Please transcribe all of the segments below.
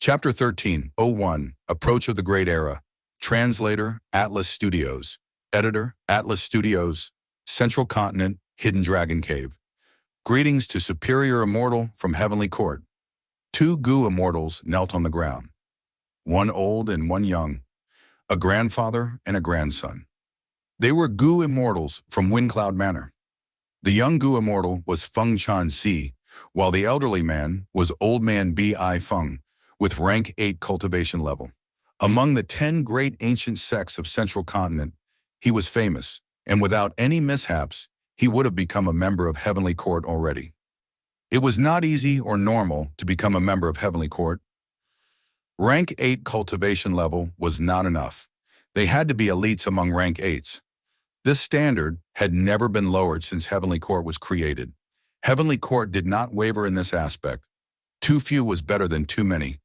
Chapter 13:01 Approach of the Great Era. Translator, Atlas Studios. Editor, Atlas Studios. Central Continent, Hidden Dragon Cave. Greetings to Superior Immortal from Heavenly Court. Two Gu immortals knelt on the ground. One old and one young. A grandfather and a grandson. They were Gu immortals from Windcloud Manor. The young Gu immortal was Feng Chan Si, while the elderly man was Old Man Bi Feng, with rank 8 cultivation level. Among the 10 great ancient sects of Central Continent, he was famous, and without any mishaps, he would have become a member of Heavenly Court already. It was not easy or normal to become a member of Heavenly Court. Rank 8 cultivation level was not enough. They had to be elites among rank 8s. This standard had never been lowered since Heavenly Court was created. Heavenly Court did not waver in this aspect. Too few was better than too many.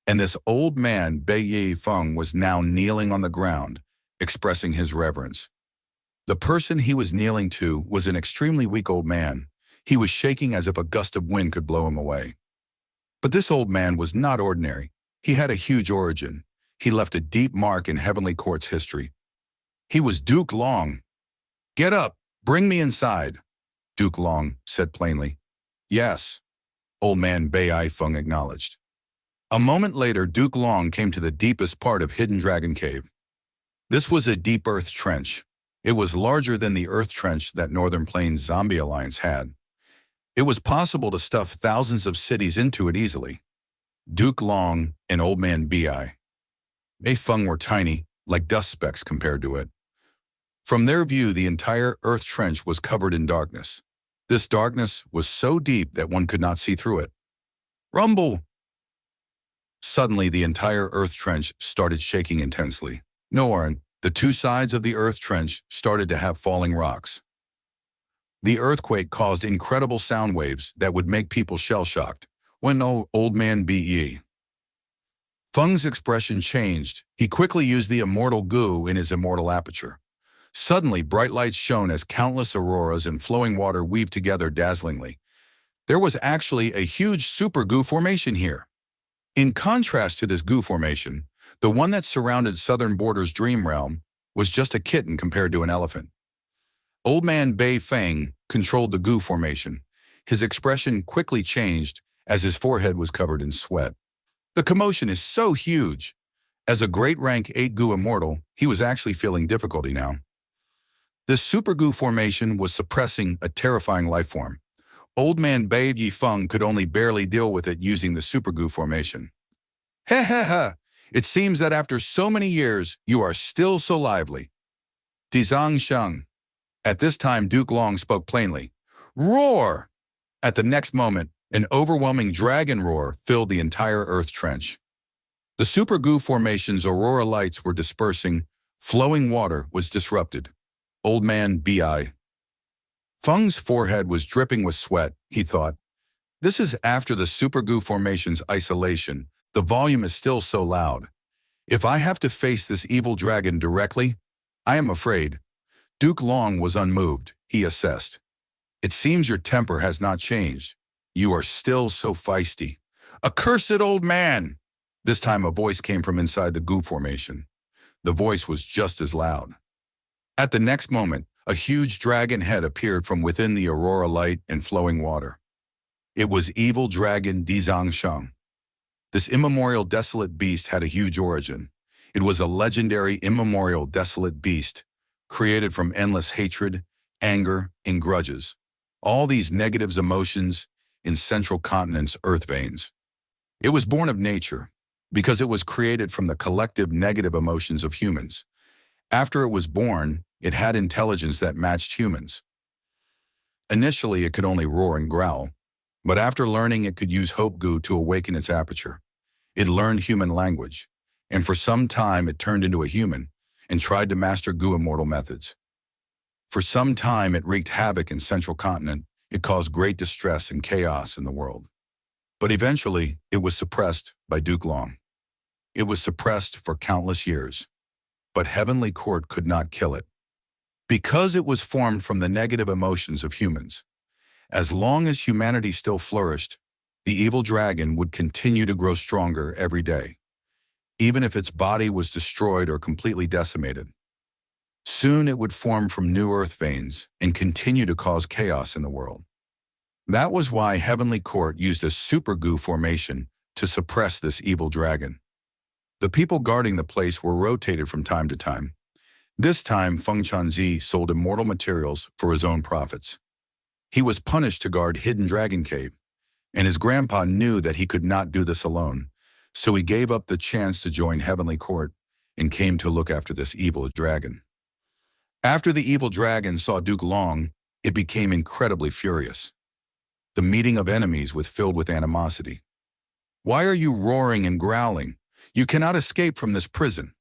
And this old man, Bei Feng, was now kneeling on the ground, expressing his reverence. The person he was kneeling to was an extremely weak old man. He was shaking as if a gust of wind could blow him away. But this old man was not ordinary. He had a huge origin. He left a deep mark in Heavenly Court's history. He was Duke Long. "Get up, bring me inside," Duke Long said plainly. "Yes," old man Bei Feng acknowledged. A moment later, Duke Long came to the deepest part of Hidden Dragon Cave. This was a deep earth trench. It was larger than the earth trench that Northern Plains Zombie Alliance had. It was possible to stuff thousands of cities into it easily. Duke Long and Old Man Bi Feng were tiny, like dust specks compared to it. From their view, the entire earth trench was covered in darkness. This darkness was so deep that one could not see through it. Rumble! Suddenly, the entire earth trench started shaking intensely. Norn, the two sides of the earth trench started to have falling rocks. The earthquake caused incredible sound waves that would make people shell-shocked. When Old Man Bi Feng's expression changed, he quickly used the immortal Gu in his immortal aperture. Suddenly, bright lights shone as countless auroras and flowing water weaved together dazzlingly. There was actually a huge super Gu formation here. In contrast to this Gu formation, the one that surrounded Southern Border's dream realm was just a kitten compared to an elephant. Old Man Bei Feng controlled the Gu formation. His expression quickly changed as his forehead was covered in sweat. The commotion is so huge. As a great rank 8 Gu immortal, he was actually feeling difficulty now. This super Gu formation was suppressing a terrifying life form. Old Man Bei Feng could only barely deal with it using the super Gu formation. "Ha ha ha! It seems that after so many years, you are still so lively." Dizang Sheng. At this time, Duke Long spoke plainly. "Roar!" At the next moment, an overwhelming dragon roar filled the entire earth trench. The super Gu formation's aurora lights were dispersing. Flowing water was disrupted. Old Man Bi Feng's forehead was dripping with sweat, he thought. This is after the super Gu formation's isolation. The volume is still so loud. If I have to face this evil dragon directly, I am afraid. Duke Long was unmoved, he assessed. "It seems your temper has not changed. You are still so feisty." "Accursed old man!" This time a voice came from inside the Gu formation. The voice was just as loud. At the next moment, a huge dragon head appeared from within the aurora light and flowing water. It was evil dragon Dizang Sheng. This immemorial desolate beast had a huge origin. It was a legendary immemorial desolate beast, created from endless hatred, anger, and grudges. All these negative emotions in Central Continent's earth veins. It was born of nature, because it was created from the collective negative emotions of humans. After it was born, it had intelligence that matched humans. Initially, it could only roar and growl, but after learning it could use Hope Gu to awaken its aperture. It learned human language, and for some time it turned into a human and tried to master Gu immortal methods. For some time it wreaked havoc in Central Continent. It caused great distress and chaos in the world. But eventually, it was suppressed by Duke Long. It was suppressed for countless years. But Heavenly Court could not kill it. Because it was formed from the negative emotions of humans. As long as humanity still flourished, The evil dragon would continue to grow stronger every day, even if its body was destroyed or completely decimated. Soon it would form from new earth veins and continue to cause chaos in the world. That was why Heavenly Court used a super goo formation to suppress this evil dragon. The people guarding the place were rotated from time to time. This time, Feng Chanzi sold immortal materials for his own profits. He was punished to guard Hidden Dragon Cave, and his grandpa knew that he could not do this alone, so he gave up the chance to join Heavenly Court and came to look after this evil dragon. After the evil dragon saw Duke Long, it became incredibly furious. The meeting of enemies was filled with animosity. "Why are you roaring and growling? You cannot escape from this prison,"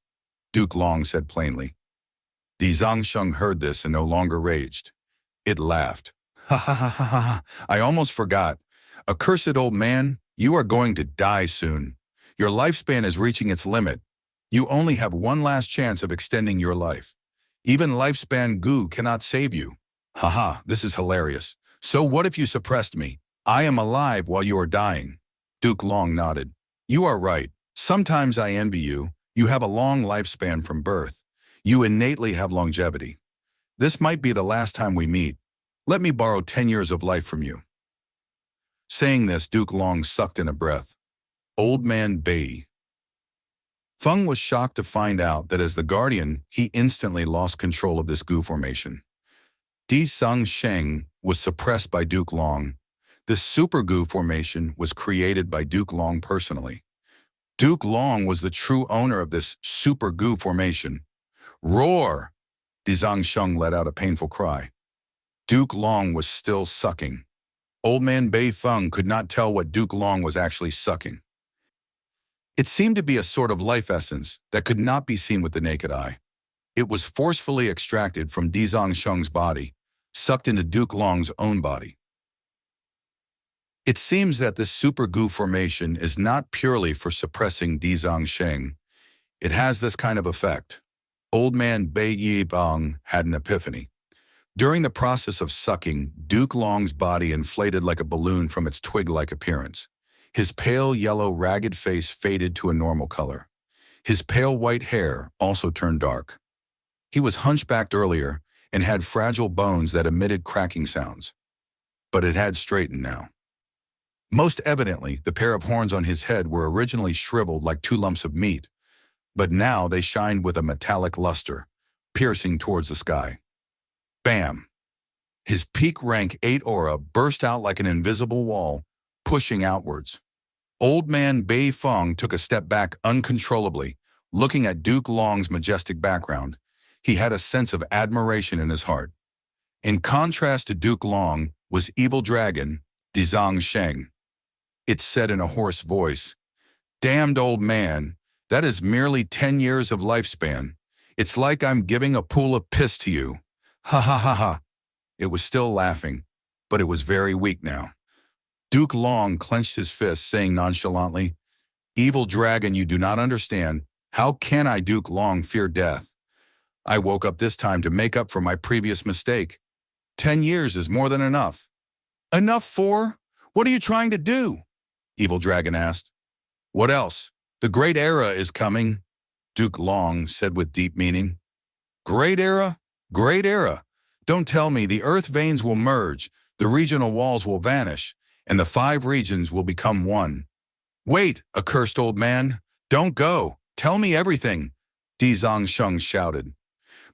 Duke Long said plainly. Di Zongsheng heard this and no longer raged. It laughed. "Ha ha ha ha ha, I almost forgot. Accursed old man, you are going to die soon. Your lifespan is reaching its limit. You only have one last chance of extending your life. Even lifespan goo cannot save you. Haha, this is hilarious. So what if you suppressed me? I am alive while you are dying." Duke Long nodded. "You are right. Sometimes I envy you. You have a long lifespan from birth. You innately have longevity. This might be the last time we meet. Let me borrow 10 years of life from you." Saying this, Duke Long sucked in a breath. Old Man Bei. Feng was shocked to find out that as the guardian, he instantly lost control of this goo formation. Di Zongsheng was suppressed by Duke Long. This super goo formation was created by Duke Long personally. Duke Long was the true owner of this super goo formation. "Roar!" Di Zongsheng let out a painful cry. Duke Long was still sucking. Old Man Bei Feng could not tell what Duke Long was actually sucking. It seemed to be a sort of life essence that could not be seen with the naked eye. It was forcefully extracted from Di Zongsheng's body, sucked into Duke Long's own body. It seems that this super goo formation is not purely for suppressing Di Zongsheng. It has this kind of effect. Old Man Bei Yibang had an epiphany. During the process of sucking, Duke Long's body inflated like a balloon from its twig-like appearance. His pale yellow ragged face faded to a normal color. His pale white hair also turned dark. He was hunchbacked earlier and had fragile bones that emitted cracking sounds. But it had straightened now. Most evidently, the pair of horns on his head were originally shriveled like two lumps of meat, but now they shined with a metallic luster, piercing towards the sky. Bam! His peak rank 8 aura burst out like an invisible wall, pushing outwards. Old Man Bei Feng took a step back uncontrollably, looking at Duke Long's majestic background. He had a sense of admiration in his heart. In contrast to Duke Long was Evil Dragon, Di Zongsheng. It said in a hoarse voice, "Damned old man, that is merely 10 years of lifespan. It's like I'm giving a pool of piss to you. Ha ha ha ha." It was still laughing, but it was very weak now. Duke Long clenched his fist, saying nonchalantly, "Evil dragon, you do not understand. How can I, Duke Long, fear death? I woke up this time to make up for my previous mistake. 10 years is more than enough." "Enough for? What are you trying to do?" Evil Dragon asked. "What else? The Great Era is coming," Duke Long said with deep meaning. "Great Era? Great Era? Don't tell me the earth veins will merge, the regional walls will vanish, and the 5 regions will become one. Wait, accursed old man, don't go. Tell me everything," Di Zongsheng shouted.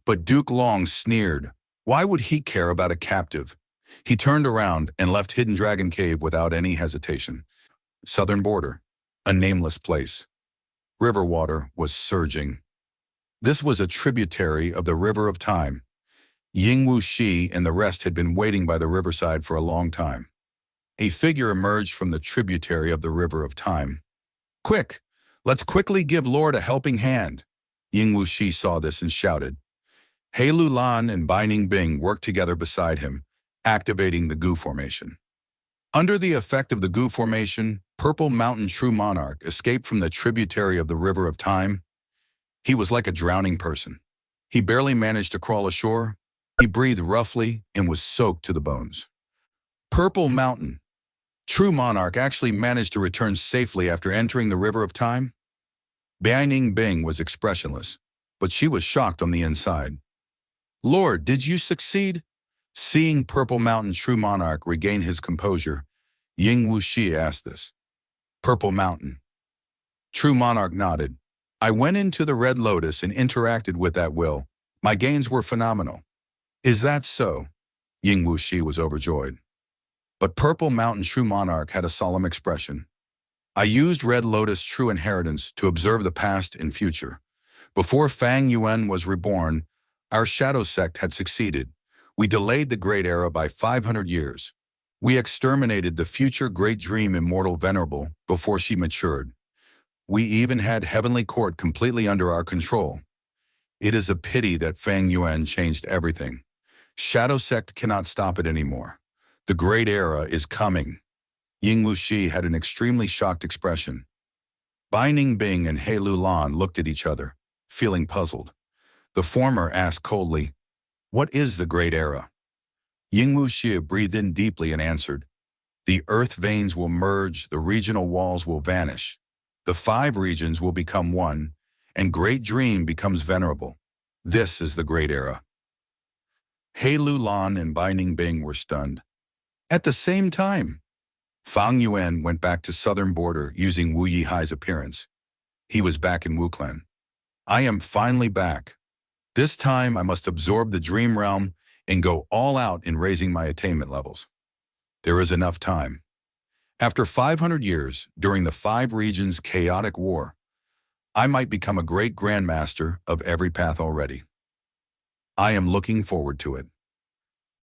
But Duke Long sneered. Why would he care about a captive? He turned around and left Hidden Dragon Cave without any hesitation. Southern border, a nameless place. River water was surging. This was a tributary of the River of Time. Yingwu Shi and the rest had been waiting by the riverside for a long time. A figure emerged from the tributary of the River of Time. "Quick, let's quickly give Lord a helping hand." Yingwu Shi saw this and shouted. He Lulan and Bai Ningbing worked together beside him, activating the goo formation. Under the effect of the goo formation, Purple Mountain True Monarch escaped from the tributary of the River of Time. He was like a drowning person. He barely managed to crawl ashore. He breathed roughly and was soaked to the bones. Purple Mountain. True monarch actually managed to return safely after entering the river of time? Bianing Bing was expressionless, but she was shocked on the inside. Lord, did you succeed? Seeing Purple Mountain True Monarch regain his composure, Ying Wuxi asked this. Purple Mountain. True Monarch nodded. I went into the Red Lotus and interacted with that will. My gains were phenomenal. Is that so? Ying Wuxi was overjoyed. But Purple Mountain True Monarch had a solemn expression. I used Red Lotus True Inheritance to observe the past and future. Before Fang Yuan was reborn, our shadow sect had succeeded. We delayed the Great Era by 500 years. We exterminated the future Great Dream Immortal Venerable before she matured. We even had Heavenly Court completely under our control. It is a pity that Fang Yuan changed everything. Shadow Sect cannot stop it anymore. The Great Era is coming. Ying Wuxi had an extremely shocked expression. Bai Ningbing and He Lulan looked at each other, feeling puzzled. The former asked coldly, What is the Great Era? Ying Wuxi breathed in deeply and answered, The earth veins will merge, the regional walls will vanish. The 5 regions will become one, and Great Dream becomes venerable. This is the Great Era. He Lulan and Bai Ningbing were stunned. At the same time, Fang Yuan went back to southern border using Wu Yihai's appearance. He was back in Wuklan. I am finally back. This time I must absorb the dream realm and go all out in raising my attainment levels. There is enough time. After 500 years, during the 5 regions' chaotic war, I might become a great grandmaster of every path already. I am looking forward to it.